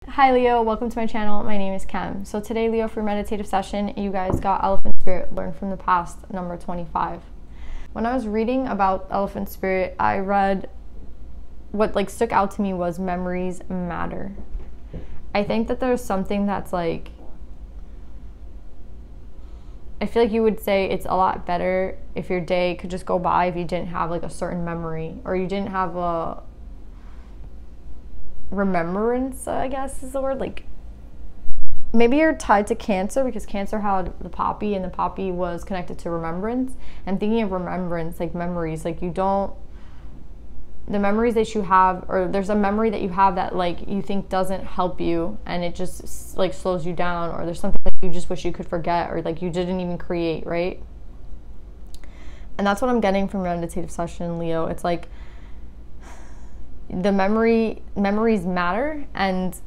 Hi Leo, welcome to my channel. My name is Kem. So today, Leo, for meditative session, you guys got Elephant Spirit, Learn from the Past, number 25. When I was reading about Elephant Spirit, I read what stuck out to me was memories matter. I think that there's something that's I feel like you would say it's a lot better if your day could just go by if you didn't have a certain memory, or you didn't have a remembrance, I guess is the word. Maybe you're tied to Cancer because Cancer had the poppy and the poppy was connected to remembrance. And thinking of remembrance, memories, the memories that you have, or there's a memory that you have that you think doesn't help you and it just slows you down, or there's something that you just wish you could forget, or you didn't even create, right? And that's what I'm getting from meditative session, Leo. It's the memories matter, and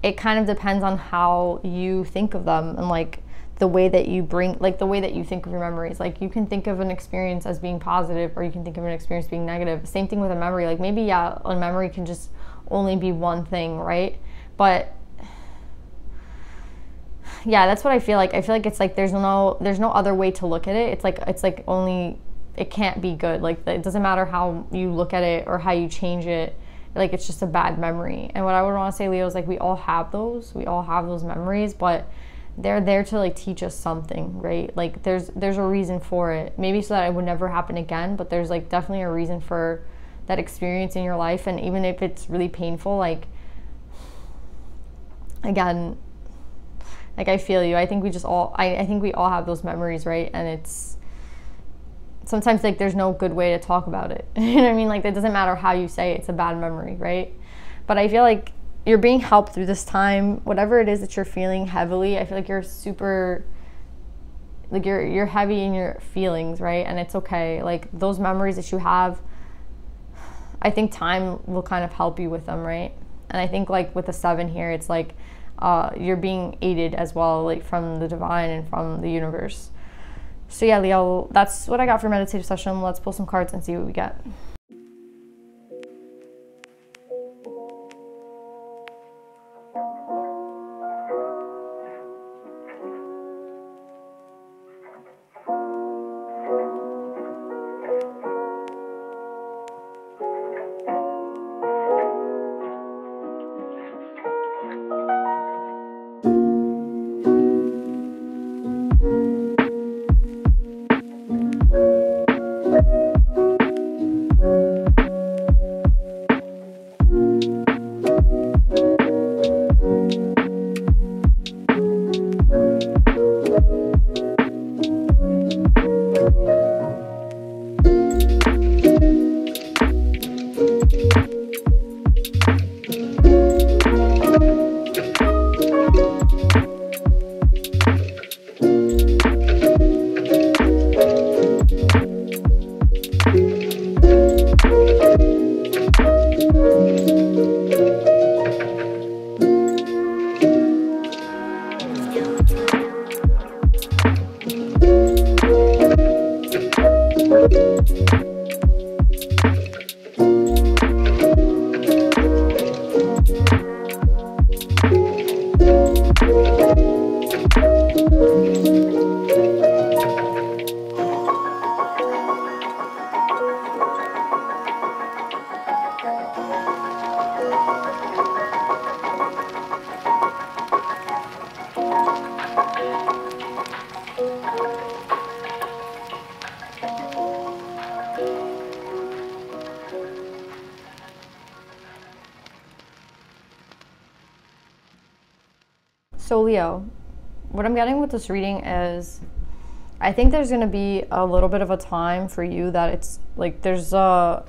it kind of depends on how you think of them and the way that you bring, the way that you think of your memories. You can think of an experience as being positive, or you can think of an experience being negative. Same thing with a memory. Maybe, yeah, a memory can just only be one thing, right? But yeah, that's what I feel like. I feel like it's there's no other way to look at it. It's only, it can't be good. It doesn't matter how you look at it or how you change it. It's just a bad memory. And what I would want to say, Leo, is we all have those. We all have those memories, but they're there to teach us something, right? There's a reason for it. Maybe so that it would never happen again, but there's definitely a reason for that experience in your life. And even if it's really painful, again, I feel you. I think we just all, I think we all have those memories, right? And it's sometimes there's no good way to talk about it. You know what I mean? It doesn't matter how you say it, it's a bad memory, right? But I feel you're being helped through this time. Whatever it is that you're feeling heavily, I feel you're super, you're heavy in your feelings, right? And it's okay. Those memories that you have, I think time will kind of help you with them, right? And I think with the 7 here, it's you're being aided as well, from the divine and from the universe. So yeah, Leo, that's what I got for meditative session. Let's pull some cards and see what we get. So Leo, what I'm getting with this reading is, I think there's going to be a little bit of a time for you that it's there's a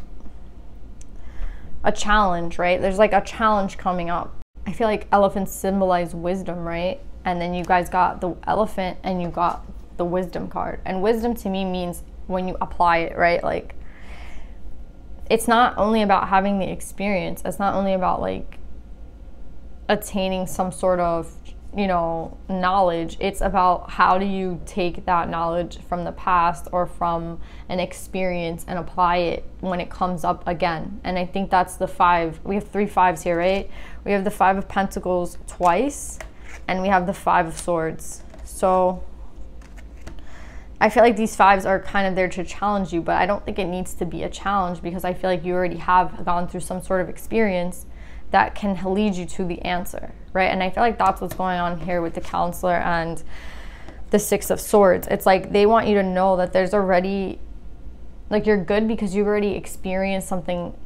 challenge, right? There's a challenge coming up. I feel elephants symbolize wisdom, right? And then you guys got the elephant and you got the wisdom card. And wisdom to me means when you apply it, right? It's not only about having the experience. It's not only about attaining some sort of you know, knowledge. It's about how do you take that knowledge from the past or from an experience and apply it when it comes up again. And I think that's the 5. We have 3 5s here, right? We have the 5 of Pentacles twice, and we have the 5 of Swords. So I feel like these 5s are kind of there to challenge you, but I don't think it needs to be a challenge, because I feel like you already have gone through some sort of experience that can lead you to the answer, right? And I feel like that's what's going on here with the Counselor and the 6 of Swords. It's like they want you to know that there's already, like, you're good because you've already experienced something.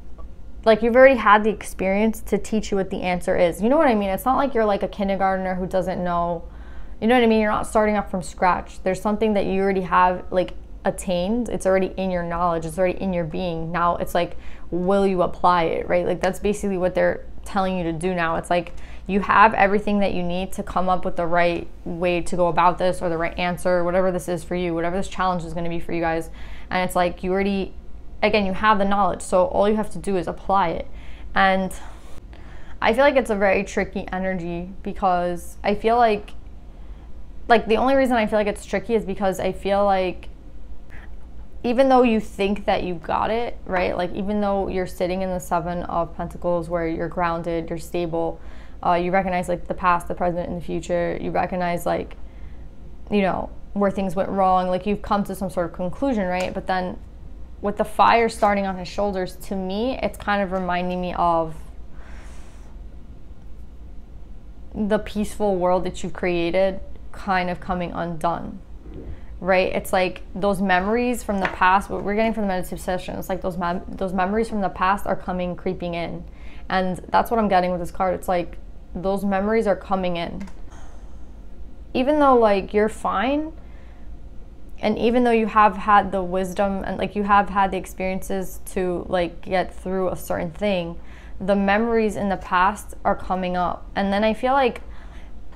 Like, you've already had the experience to teach you what the answer is. You know what I mean? It's not like you're like a kindergartner who doesn't know. You know what I mean? You're not starting up from scratch. There's something that you already have, like, attained. It's already in your knowledge. It's already in your being. Now it's like, will you apply it, right? Like, that's basically what they're telling you to do now. It's like you have everything that you need to come up with the right way to go about this, or the right answer, whatever this is for you, whatever this challenge is going to be for you guys. And it's like you already, again, you have the knowledge, so all you have to do is apply it. And I feel like it's a very tricky energy, because I feel like the only reason I feel like it's tricky is because I feel like even though you think that you got it, right? Like, even though you're sitting in the 7 of Pentacles where you're grounded, you're stable, you recognize, like, the past, the present, and the future. You recognize, like, you know, where things went wrong. Like, you've come to some sort of conclusion, right? But then with the fire starting on his shoulders, to me, it's kind of reminding me of the peaceful world that you've created kind of coming undone. Right? It's like those memories from the past, what we're getting from the meditative session, it's like those memories from the past are creeping in. And that's what I'm getting with this card. It's like those memories are coming in. Even though, like, you're fine, and even though you have had the wisdom and, like, you have had the experiences to, like, get through a certain thing, the memories in the past are coming up. And then I feel like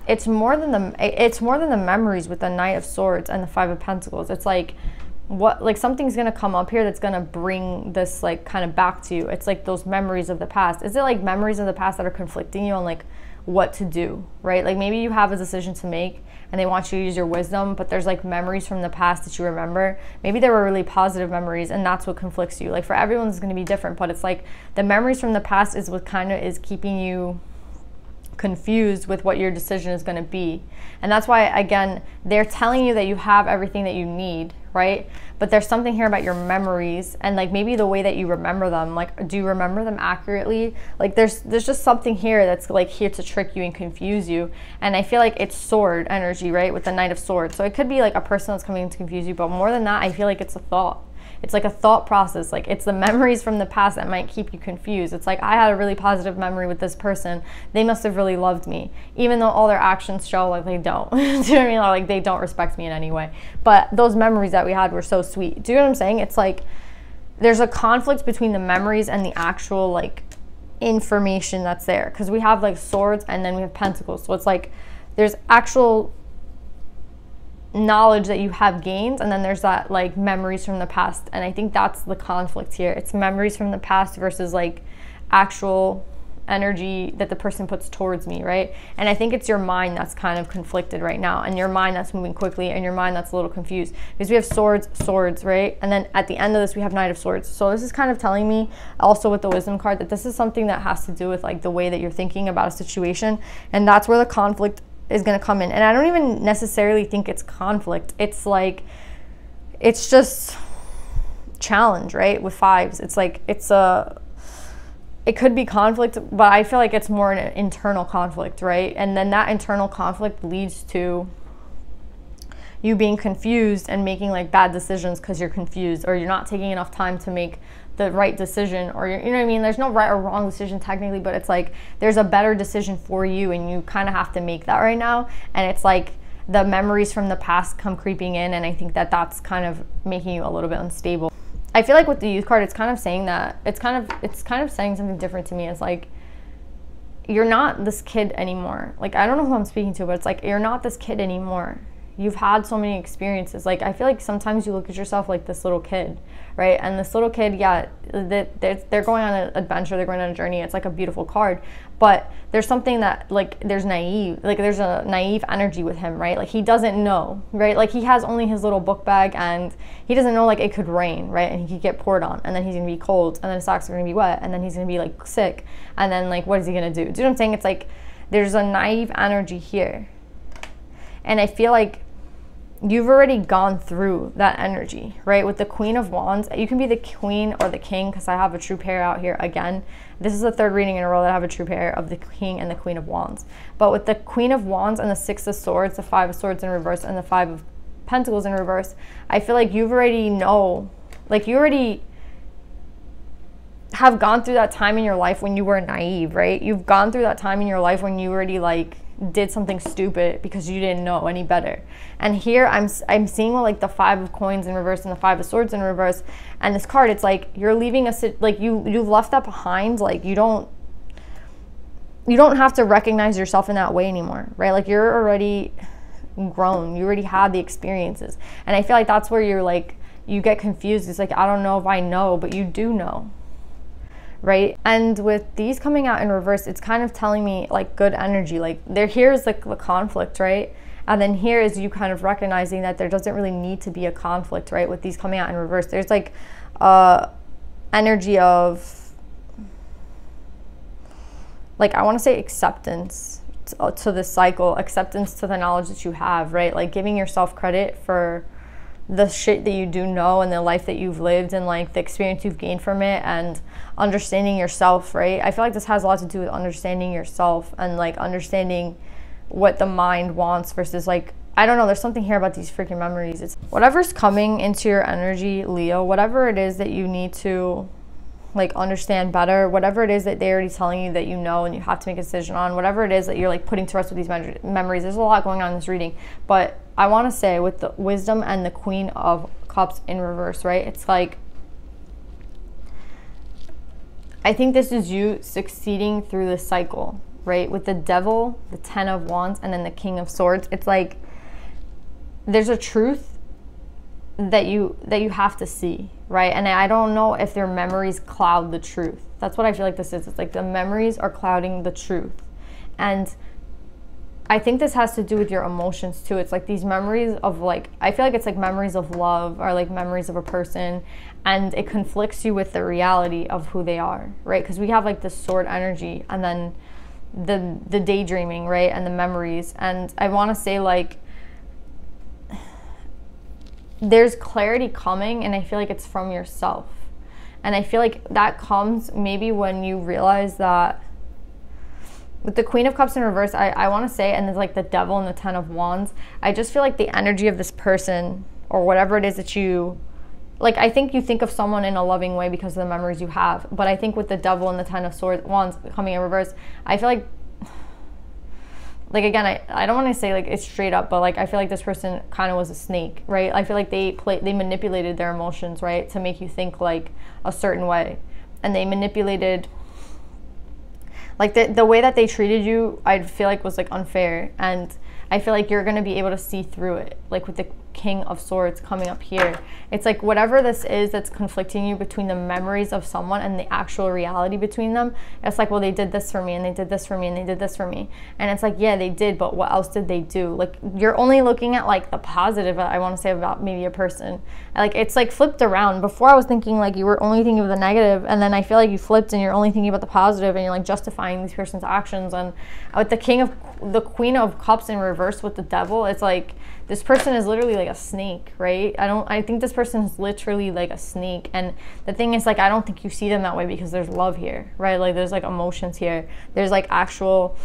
it's more than the memories with the Knight of Swords and the 5 of Pentacles. It's like, what, like, something's gonna come up here that's gonna bring this, like, kind of back to you. It's like those memories of the past. Is it like memories of the past that are conflicting you on, like, what to do, right? Like, maybe you have a decision to make and they want you to use your wisdom, but there's, like, memories from the past that you remember. Maybe there were really positive memories, and that's what conflicts you. Like, for everyone, it's gonna be different, but it's like the memories from the past is what kind of is keeping you confused with what your decision is going to be. And that's why, again, they're telling you that you have everything that you need, right? But there's something here about your memories, and, like, maybe the way that you remember them. Like, do you remember them accurately? Like, there's just something here that's, like, here to trick you and confuse you. And I feel like it's sword energy, right, with the Knight of Swords. So it could be like a person that's coming to confuse you, but more than that, I feel like it's a thought. It's like a thought process. Like, it's the memories from the past that might keep you confused. It's like, I had a really positive memory with this person. They must have really loved me, even though all their actions show, like, they don't. Do you know what I mean? Or, like, they don't respect me in any way. But those memories that we had were so sweet. Do you know what I'm saying? It's like there's a conflict between the memories and the actual, like, information that's there. Because we have, like, swords and then we have pentacles. So it's like there's actual knowledge that you have gained, and then there's that, like, memories from the past. And I think that's the conflict here. It's memories from the past versus, like, actual energy that the person puts towards me, right? And I think it's your mind that's kind of conflicted right now, and your mind that's moving quickly, and your mind that's a little confused, because we have swords, right? And then at the end of this we have Knight of Swords. So this is kind of telling me also with the wisdom card that this is something that has to do with, like, the way that you're thinking about a situation, and that's where the conflict is going to come in. And I don't even necessarily think it's conflict. It's like, it's just challenge, right? With 5s, it's like, it could be conflict, but I feel like it's more an internal conflict, right? And then that internal conflict leads to you being confused and making, like, bad decisions because you're confused, or you're not taking enough time to make the right decision, or you know what I mean? There's no right or wrong decision technically, but it's like there's a better decision for you, and you kind of have to make that right now. And it's like the memories from the past come creeping in, and I think that that's kind of making you a little bit unstable. I feel like with the Youth card, it's kind of saying that it's kind of saying something different to me. It's like, you're not this kid anymore. Like, I don't know who I'm speaking to, but it's like, you're not this kid anymore. you've had so many experiences. Like, I feel like sometimes you look at yourself like this little kid, right? And this little kid, yeah, they're going on an adventure, they're going on a journey. It's like a beautiful card, but there's something that, like, there's a naive energy with him, right? Like, he doesn't know, right? Like, he has only his little book bag, and he doesn't know, like, it could rain, right? And he could get poured on, and then he's gonna be cold, and then his socks are gonna be wet, and then he's gonna be, like, sick, and then, like, what is he gonna do? Do you know what I'm saying? It's like there's a naive energy here, and I feel like you've already gone through that energy, right? With the Queen of Wands, you can be the queen or the king, because I have a true pair out here again. This is the third reading in a row that I have a true pair of the king and the Queen of Wands. But with the Queen of Wands and the Six of Swords, the Five of Swords in reverse, and the Five of Pentacles in reverse, I feel like you've already know, like, you already have gone through that time in your life when you were naive, right? You've gone through that time in your life when you already, like, did something stupid because you didn't know any better. And here I'm seeing, like, the Five of Coins in reverse and the Five of Swords in reverse, and this card, it's like you're leaving like you've left that behind. Like, you don't have to recognize yourself in that way anymore, right? Like, you're already grown, you already had the experiences. And I feel like that's where you're like, you get confused. It's like, I don't know if I know, but you do know, right? And with these coming out in reverse, it's kind of telling me, like, good energy. Like, here's like the conflict, right? And then here is you kind of recognizing that there doesn't really need to be a conflict, right? With these coming out in reverse, there's like energy of, like, I want to say acceptance to the cycle, acceptance to the knowledge that you have, right? Like, giving yourself credit for the shit that you do know and the life that you've lived and, like, the experience you've gained from it, and understanding yourself, right? I feel like this has a lot to do with understanding yourself and, like, understanding what the mind wants versus, like, I don't know, there's something here about these freaking memories. It's whatever's coming into your energy, Leo, whatever it is that you need to, like, understand better, whatever it is that they're already telling you that you know and you have to make a decision on, whatever it is that you're, like, putting to rest with these memories. There's a lot going on in this reading, but I want to say with the Wisdom and the Queen of Cups in reverse, right? It's like, I think this is you succeeding through the cycle, right? With the Devil, the Ten of Wands, and then the King of Swords. It's like there's a truth that you have to see, right? And I don't know if their memories cloud the truth. That's what I feel like this is. It's like the memories are clouding the truth. And I think this has to do with your emotions too. It's like these memories of, like, I feel like it's like memories of love or, like, memories of a person, and it conflicts you with the reality of who they are, right? Because we have, like, this sword energy, and then the daydreaming, right? And the memories. And I want to say, like, there's clarity coming, and I feel like it's from yourself. And I feel like that comes maybe when you realize that with the Queen of Cups in reverse, I want to say, and there's, like, the Devil and the Ten of Wands, I just feel like the energy of this person or whatever it is that you, like, I think you think of someone in a loving way because of the memories you have. But I think with the Devil and the Ten of Wands coming in reverse, I feel like again, I don't want to say, like, it's straight up, but, like, I feel like this person kind of was a snake, right? I feel like they manipulated their emotions, right, to make you think, like, a certain way. And they manipulated, like, the way that they treated you, I feel like was, like, unfair. And I feel like you're going to be able to see through it, like, with the King of Swords coming up here. It's like whatever this is that's conflicting you between the memories of someone and the actual reality between them, it's like, well, they did this for me, and they did this for me, and they did this for me. And it's like, yeah, they did, but what else did they do? Like, you're only looking at, like, the positive, I want to say, about maybe a person. Like, it's, like, flipped around. Before I was thinking, like, you were only thinking of the negative, and then I feel like you flipped and you're only thinking about the positive, and you're, like, justifying this person's actions. And with the Queen of Cups in reverse with the Devil, it's like this person is literally like a snake, right? I think this person is literally like a snake. And the thing is, like, I don't think you see them that way because there's love here, right? Like, there's, like, emotions here. There's, like, actual,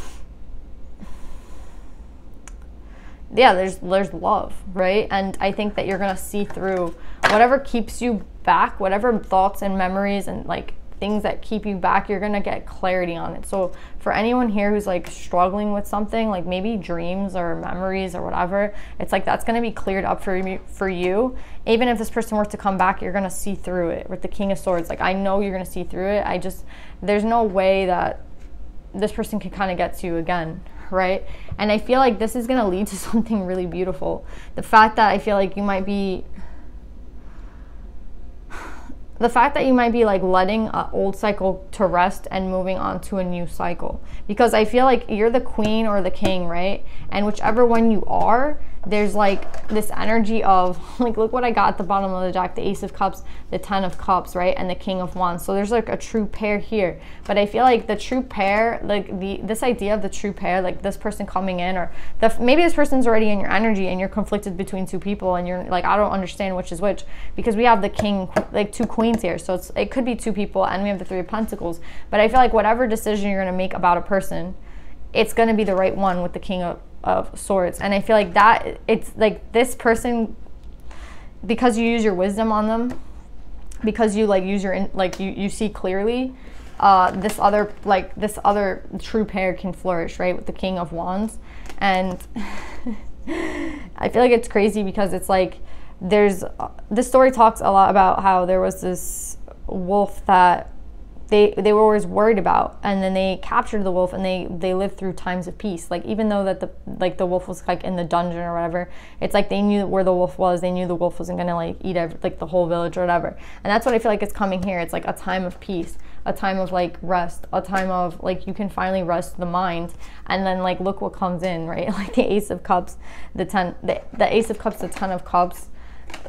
yeah, there's love, right? And I think that you're gonna see through whatever keeps you back, whatever thoughts and memories and, like, things that keep you back, you're gonna get clarity on it. So for anyone here who's, like, struggling with something, like maybe dreams or memories or whatever, it's like that's gonna be cleared up for you. Even if this person were to come back, you're gonna see through it. With the King of Swords, like, I know you're gonna see through it. There's no way that this person can kind of get to you again, right? And I feel like this is going to lead to something really beautiful. The fact that I feel like you might be like letting an old cycle to rest and moving on to a new cycle, because I feel like you're the queen or the king, right? And whichever one you are, there's like this energy of like, look what I got at the bottom of the deck, the Ace of Cups, the Ten of Cups, right? And the King of Wands. So there's like a true pair here. But I feel like the true pair, like this idea of the true pair, like this person coming in, or maybe this person's already in your energy and you're conflicted between two people and you're like, I don't understand which is which, because we have the king, like two queens here. So it could be two people, and we have the Three of Pentacles. But I feel like whatever decision you're going to make about a person, it's going to be the right one with the King of Swords. And I feel like that it's like this person, because you use your wisdom on them, because you like use your you see clearly, this other true pair can flourish, right, with the King of Wands. And I feel like it's crazy because it's like this story talks a lot about how there was this wolf that they were always worried about, and then they captured the wolf, and they lived through times of peace. Like, even though that the wolf was like in the dungeon or whatever, it's like they knew where the wolf was. They knew the wolf wasn't gonna like eat like the whole village or whatever. And that's what I feel like is coming here. It's like a time of peace, a time of like rest, a time of like you can finally rest the mind. And then like look what comes in, right? Like the Ace of Cups, the Ace of Cups, the Ten of Cups,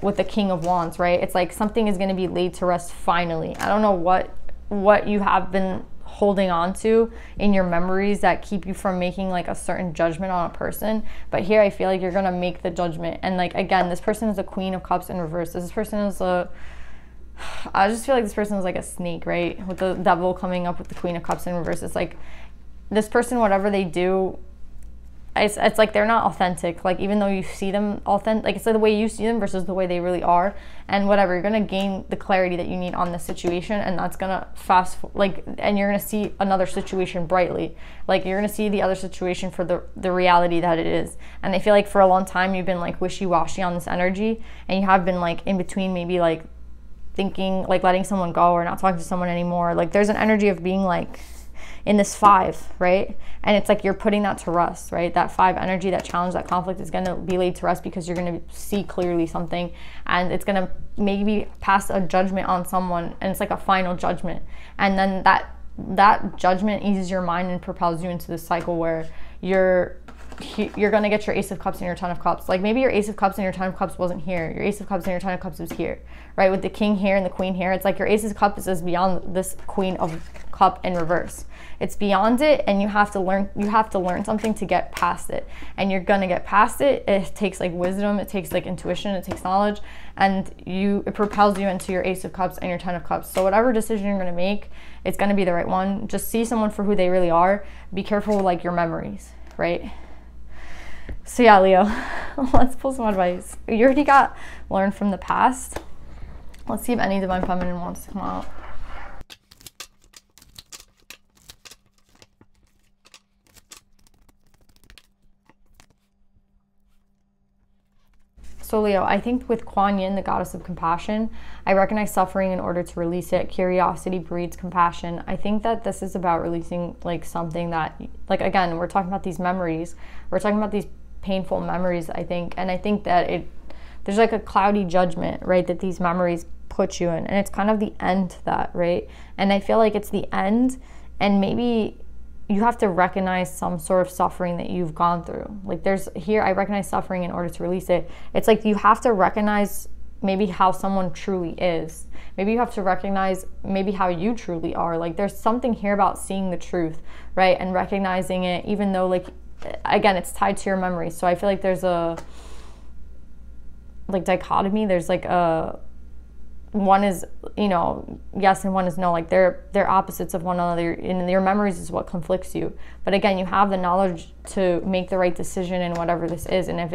with the King of Wands, right? It's like something is going to be laid to rest finally. I don't know what you have been holding on to in your memories that keep you from making like a certain judgment on a person, but here I feel like you're going to make the judgment. And like, again, this person is a Queen of Cups in reverse. This person is I just feel like this person is like a snake, right? With the Devil coming up with the Queen of Cups in reverse. It's like this person, whatever they do, it's like they're not authentic. Like, even though you see them authentic, like it's like the way you see them versus the way they really are. And whatever, you're gonna gain the clarity that you need on this situation, and that's gonna and you're gonna see another situation brightly. Like, you're gonna see the other situation for the reality that it is. And I feel like for a long time you've been like wishy-washy on this energy, and you have been like in between, maybe like thinking like letting someone go or not talking to someone anymore. Like, there's an energy of being like in this 5, right? And it's like you're putting that to rest, right? That 5 energy, that challenge, that conflict is going to be laid to rest, because you're going to see clearly something, and it's going to maybe pass a judgment on someone, and it's like a final judgment. And then that judgment eases your mind and propels you into this cycle where you're going to get your Ace of Cups and your Ten of Cups. Like, maybe your Ace of Cups and your Ten of Cups wasn't here. Your Ace of Cups and your Ten of Cups was here, right? With the King here and the Queen here. It's like your Ace of Cups is beyond this Queen of Cup in reverse. It's beyond it, and you have to learn something to get past it. And you're going to get past it. It takes like wisdom, it takes like intuition, it takes knowledge, and it propels you into your Ace of Cups and your Ten of Cups. So whatever decision you're going to make, it's going to be the right one. Just see someone for who they really are. Be careful with like your memories, right? So yeah, Leo, let's pull some advice. You already got learn from the past. Let's see if any Divine Feminine wants to come out. So Leo, I think with Kuan Yin, the goddess of compassion, I recognize suffering in order to release it. Curiosity breeds compassion. I think that this is about releasing like something that, like, again, we're talking about these memories. We're talking about these painful memories, I think. And I think that there's like a cloudy judgment, right, that these memories put you in. And it's kind of the end to that, right? And I feel like it's the end, and maybe you have to recognize some sort of suffering that you've gone through. Like, I recognize suffering in order to release it. It's like you have to recognize maybe how someone truly is. Maybe you have to recognize maybe how you truly are. Like, there's something here about seeing the truth, right? And recognizing it, even though, like, again, it's tied to your memories. So I feel like there's a like dichotomy. There's like one is, yes, and one is no. Like, they're opposites of one another, and your memories is what conflicts you. But again, you have the knowledge to make the right decision in whatever this is. And if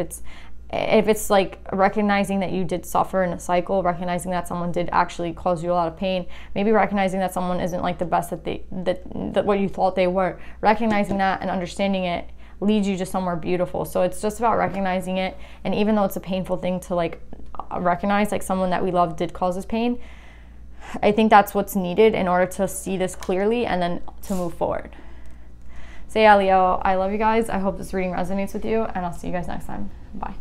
it's like recognizing that you did suffer in a cycle, recognizing that someone did actually cause you a lot of pain, maybe recognizing that someone isn't like the best that what you thought they were, recognizing that and understanding it leads you to somewhere beautiful. So it's just about recognizing it. And even though it's a painful thing to like recognize, like someone that we love did cause us pain, I think that's what's needed in order to see this clearly and then to move forward. So yeah, Leo, I love you guys. I hope this reading resonates with you, and I'll see you guys next time. Bye.